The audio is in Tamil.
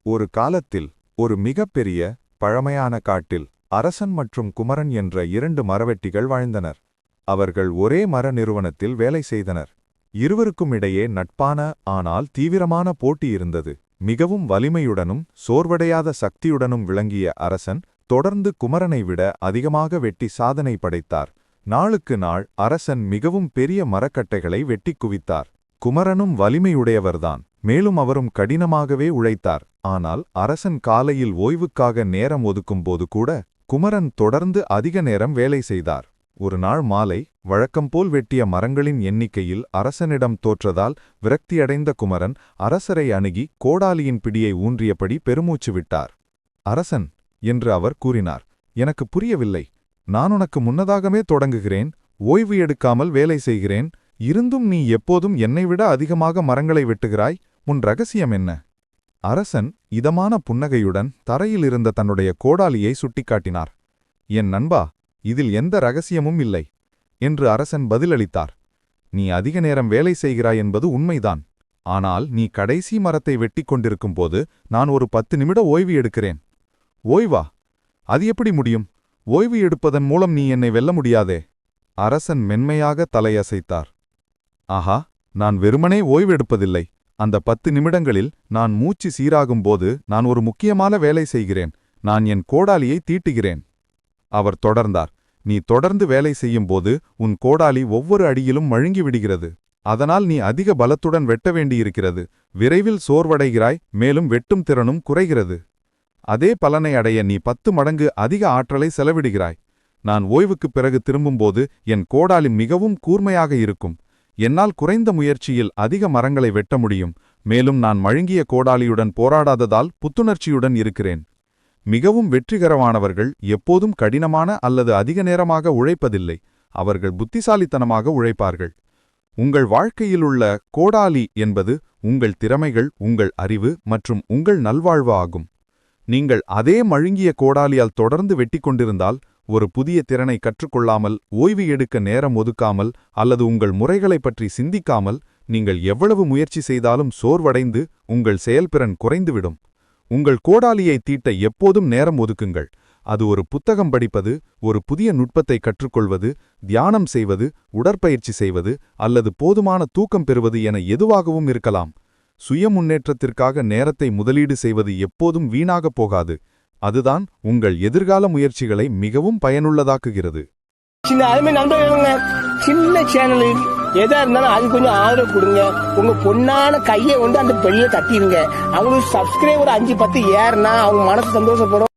ஒரு காலத்தில் ஒரு மிகப்பெரிய பழமையான காட்டில் அரசன் மற்றும் குமரன் என்ற இரண்டு மரவெட்டிகள் வாழ்ந்தனர். அவர்கள் ஒரே மர நிறுவனத்தில் வேலை செய்தனர். இருவருக்கும் இடையே நட்பான ஆனால் தீவிரமான போட்டி இருந்தது. மிகவும் வலிமையுடனும் சோர்வடையாத சக்தியுடனும் விளங்கிய அரசன் தொடர்ந்து குமரனை விட அதிகமாக வெட்டி சாதனை படைத்தார். நாளுக்கு நாள் அரசன் மிகவும் பெரிய மரக்கட்டைகளை வெட்டி குவித்தார். குமரனும் வலிமையுடையவர்தான், மேலும் அவரும் கடினமாகவே உழைத்தார். ஆனால் அரசன் காலையில் ஓய்வுக்காக நேரம் ஒதுக்கும்போது கூட குமரன் தொடர்ந்து அதிக நேரம் வேலை செய்தார். ஒரு நாள் மாலை வழக்கம்போல் வெட்டிய மரங்களின் எண்ணிக்கையில் அரசனிடம் தோற்றதால் விரக்தியடைந்த குமரன் அரசரை அணுகி கோடாலியின் பிடியை ஊன்றியபடி பெருமூச்சு விட்டார். அரசன் என்று அவர் கூறினார், எனக்கு புரியவில்லை. நான் உனக்கு முன்னதாகவே தொடங்குகிறேன், ஓய்வு எடுக்காமல் வேலை செய்கிறேன். இருந்தும் நீ எப்போதும் என்னை விட அதிகமாக மரங்களை வெட்டுகிறாய். உன் ரகசியம் என்ன? அரசன் இதமான புன்னகையுடன் தரையில் இருந்த தன்னுடைய கோடாலியை சுட்டிக்காட்டினார். என் நண்பா, இதில் எந்த ரகசியமும் இல்லை என்று அரசன் பதிலளித்தார். நீ அதிக நேரம் வேலை செய்கிறாய் என்பது உண்மைதான். ஆனால் நீ கடைசி மரத்தை வெட்டி கொண்டிருக்கும்போது நான் ஒரு 10 நிமிட ஓய்வு எடுக்கிறேன். ஓய்வா? அது எப்படி முடியும்? ஓய்வு எடுப்பதன் மூலம் நீ என்னை வெல்ல முடியாதே. அரசன் மென்மையாக தலையசைத்தார். ஆஹா, நான் வெறுமனே ஓய்வு எடுப்பதில்லை. அந்த 10 நிமிடங்களில் நான் மூச்சு சீராகும்போது நான் ஒரு முக்கியமான வேலை செய்கிறேன். நான் என் கோடாலியை தீட்டுகிறேன். அவர் தொடர்ந்தார், நீ தொடர்ந்து வேலை செய்யும்போது உன் கோடாலி ஒவ்வொரு அடியிலும் மழுங்கிவிடுகிறது. அதனால் நீ அதிக பலத்துடன் வெட்ட வேண்டியிருக்கிறது. விரைவில் சோர்வடைகிறாய், மேலும் வெட்டும் திறனும் குறைகிறது. அதே பலனை அடைய நீ 10 மடங்கு அதிக ஆற்றலை செலவிடுகிறாய். நான் ஓய்வுக்குப் பிறகு திரும்பும்போது என் கோடாலி மிகவும் கூர்மையாக இருக்கும். என்னால் குறைந்த முயற்சியில் அதிக மரங்களை வெட்ட முடியும். மேலும் நான் மழுங்கிய கோடாலியுடன் போராடாததால் புத்துணர்ச்சியுடன் இருக்கிறேன். மிகவும் வெற்றிகரமானவர்கள் எப்போதும் கடினமான அல்லது அதிக நேரமாக உழைப்பதில்லை. அவர்கள் புத்திசாலித்தனமாக உழைப்பார்கள். உங்கள் வாழ்க்கையில் உள்ள கோடாலி என்பது உங்கள் திறமைகள், உங்கள் அறிவு மற்றும் உங்கள் நல்வாழ்வு ஆகும். நீங்கள் அதே மழுங்கிய கோடாலியால் தொடர்ந்து வெட்டி கொண்டிருந்தால், ஒரு புதிய திறனை கற்றுக்கொள்ளாமல், ஓய்வு எடுக்க நேரம் ஒதுக்காமல் அல்லது உங்கள் முறைகளைப் பற்றி சிந்திக்காமல் நீங்கள் எவ்வளவு முயற்சி செய்தாலும் சோர்வடைந்து உங்கள் செயல்திறன் குறைந்துவிடும். உங்கள் கோடாலியை தீட்ட எப்போதும் நேரம் ஒதுக்குங்கள். அது ஒரு புத்தகம் படிப்பது, ஒரு புதிய நுட்பத்தை கற்றுக்கொள்வது, தியானம் செய்வது, உடற்பயிற்சி செய்வது அல்லது போதுமான தூக்கம் பெறுவது என எதுவாகவும் இருக்கலாம். சுய முன்னேற்றத்திற்காக நேரத்தை முதலீடு செய்வது எப்போதும் வீணாகப் போகாது. அதுதான் உங்கள் எதிர்கால முயற்சிகளை மிகவும் பயனுள்ளதாக்குகிறது. சின்ன சேனல் எதா இருந்தாலும் அது கொஞ்சம் ஆதரவு கொடுங்க. உங்க பொண்ணான கையை அந்த பெல்ல தட்டிடுங்க. அவங்களுக்கு சப்ஸ்கிரைபர் 5-10 ஏறுனா அவங்க மனசு சந்தோஷப்படும்.